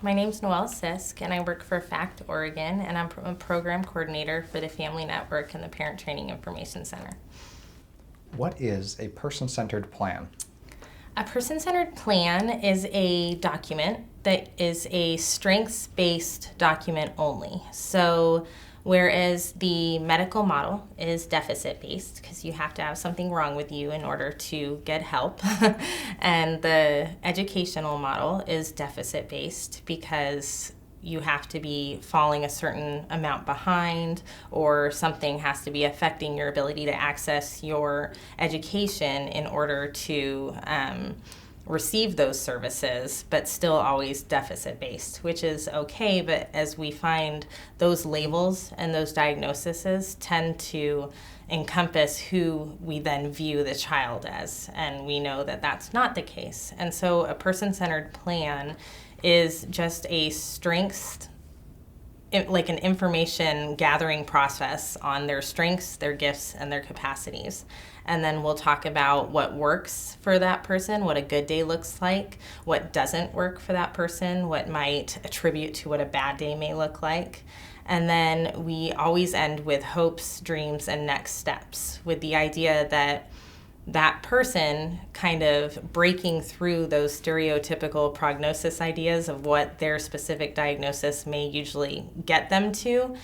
My name's Noelle Sisk, and I work for FACT Oregon, and I'm a program coordinator for the Family Network and the Parent Training Information Center. What is a person-centered plan? A person-centered plan is a document that is a strengths-based document only. So whereas the medical model is deficit-based, because you have to have something wrong with you in order to get help, and the educational model is deficit-based because you have to be falling a certain amount behind, or something has to be affecting your ability to access your education in order to receive those services, but still always deficit based, which is okay. But as we find, those labels and those diagnoses tend to encompass who we then view the child as, and we know that that's not the case. And so a person-centered plan is just a strengths, like an information gathering process on their strengths, their gifts, and their capacities. And then we'll talk about what works for that person, what a good day looks like, what doesn't work for that person, what might attribute to what a bad day may look like. And then we always end with hopes, dreams, and next steps, with the idea that that person kind of breaking through those stereotypical prognosis ideas of what their specific diagnosis may usually get them to,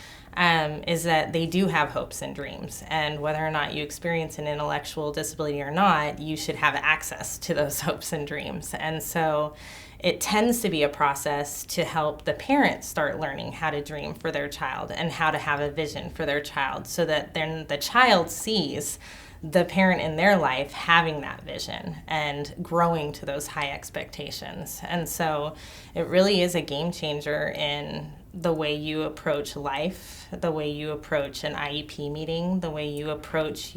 is that they do have hopes and dreams. And whether or not you experience an intellectual disability or not, you should have access to those hopes and dreams. And so it tends to be a process to help the parent start learning how to dream for their child and how to have a vision for their child, so that then the child sees the parent in their life having that vision and growing to those high expectations. And so it really is a game changer in the way you approach life, the way you approach an IEP meeting, the way you approach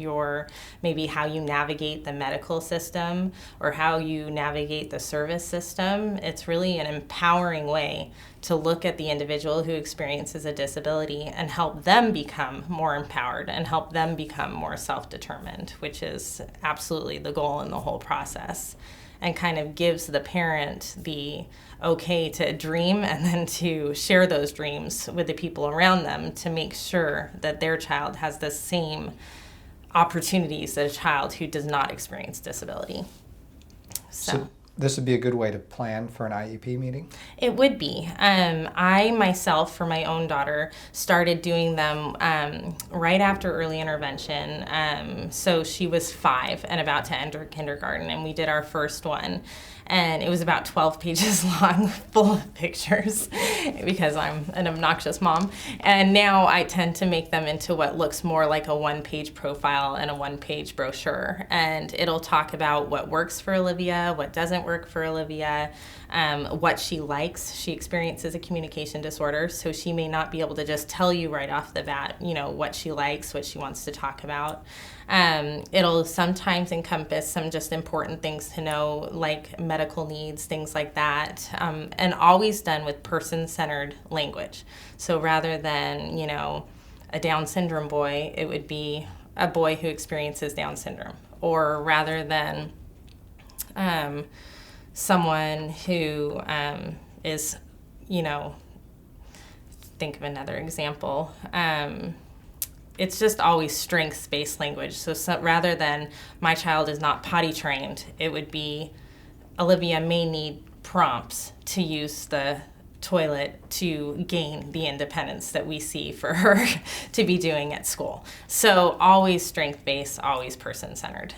maybe how you navigate the medical system or how you navigate the service system. It's really an empowering way to look at the individual who experiences a disability and help them become more empowered and help them become more self-determined, which is absolutely the goal in the whole process, and kind of gives the parent the okay to dream and then to share those dreams with the people around them to make sure that their child has the same opportunities as a child who does not experience disability. So this would be a good way to plan for an IEP meeting? It would be. I myself, for my own daughter, started doing them right after early intervention. So she was 5 and about to enter kindergarten, and we did our first one. And it was about 12 pages long, full of pictures, because I'm an obnoxious mom. And now I tend to make them into what looks more like a 1-page profile and a 1-page brochure. And it'll talk about what works for Olivia, what doesn't work for Olivia, what she likes. She experiences a communication disorder, so she may not be able to just tell you right off the bat, what she likes, what she wants to talk about. It'll sometimes encompass some just important things to know, like medical needs, things like that, and always done with person-centered language. So rather than, a Down syndrome boy, it would be a boy who experiences Down syndrome. Or rather than someone who is, think of another example. It's just always strengths-based language. So rather than my child is not potty trained, it would be Olivia may need prompts to use the toilet to gain the independence that we see for her to be doing at school. So always strength-based, always person-centered.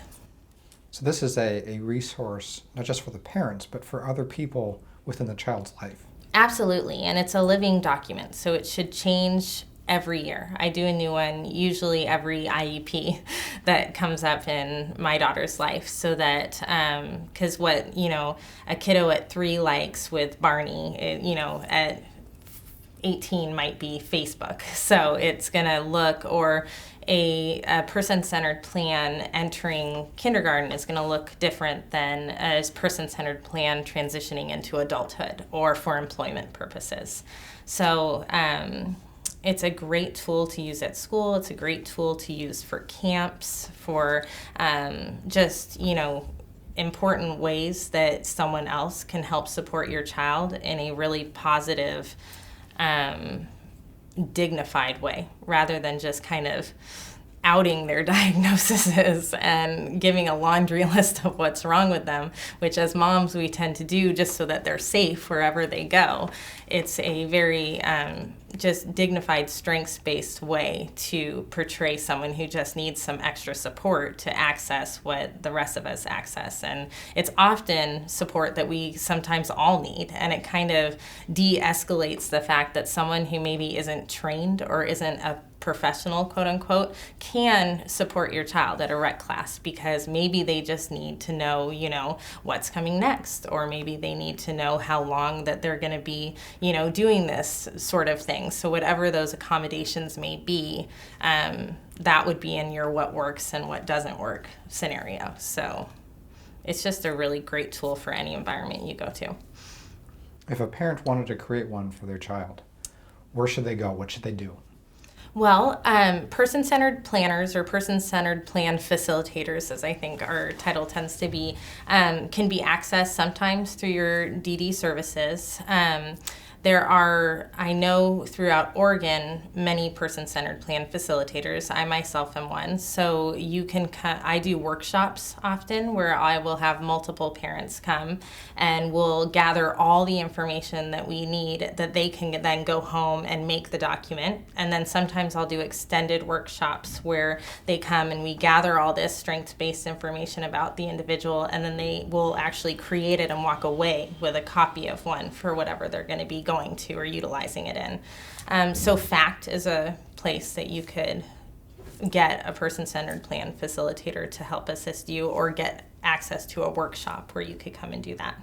So this is a resource, not just for the parents, but for other people within the child's life. Absolutely, and it's a living document, so it should change every year. I do a new one usually every IEP that comes up in my daughter's life, so that because what a kiddo at 3 likes with Barney, at 18 might be Facebook. So it's gonna look, or a person-centered plan entering kindergarten is going to look different than a person-centered plan transitioning into adulthood or for employment purposes. So it's a great tool to use at school. It's a great tool to use for camps, for just, important ways that someone else can help support your child in a really positive, dignified way, rather than just kind of outing their diagnoses and giving a laundry list of what's wrong with them, which as moms we tend to do just so that they're safe wherever they go. It's a very just dignified, strengths-based way to portray someone who just needs some extra support to access what the rest of us access. And it's often support that we sometimes all need, and it kind of de-escalates the fact that someone who maybe isn't trained or isn't a professional, quote unquote, can support your child at a rec class, because maybe they just need to know, what's coming next, or maybe they need to know how long that they're going to be, doing this sort of thing. So whatever those accommodations may be, that would be in your what works and what doesn't work scenario. So it's just a really great tool for any environment you go to. If a parent wanted to create one for their child, where should they go? What should they do? Well, person-centered planners, or person-centered plan facilitators, as I think our title tends to be, can be accessed sometimes through your DD services. There are, I know throughout Oregon, many person-centered plan facilitators. I myself am one. So you can, I do workshops often where I will have multiple parents come, and we'll gather all the information that we need that they can then go home and make the document. And then sometimes I'll do extended workshops where they come and we gather all this strengths-based information about the individual, and then they will actually create it and walk away with a copy of one for whatever they're going to be going to or utilizing it in. So FACT is a place that you could get a person-centered plan facilitator to help assist you, or get access to a workshop where you could come and do that.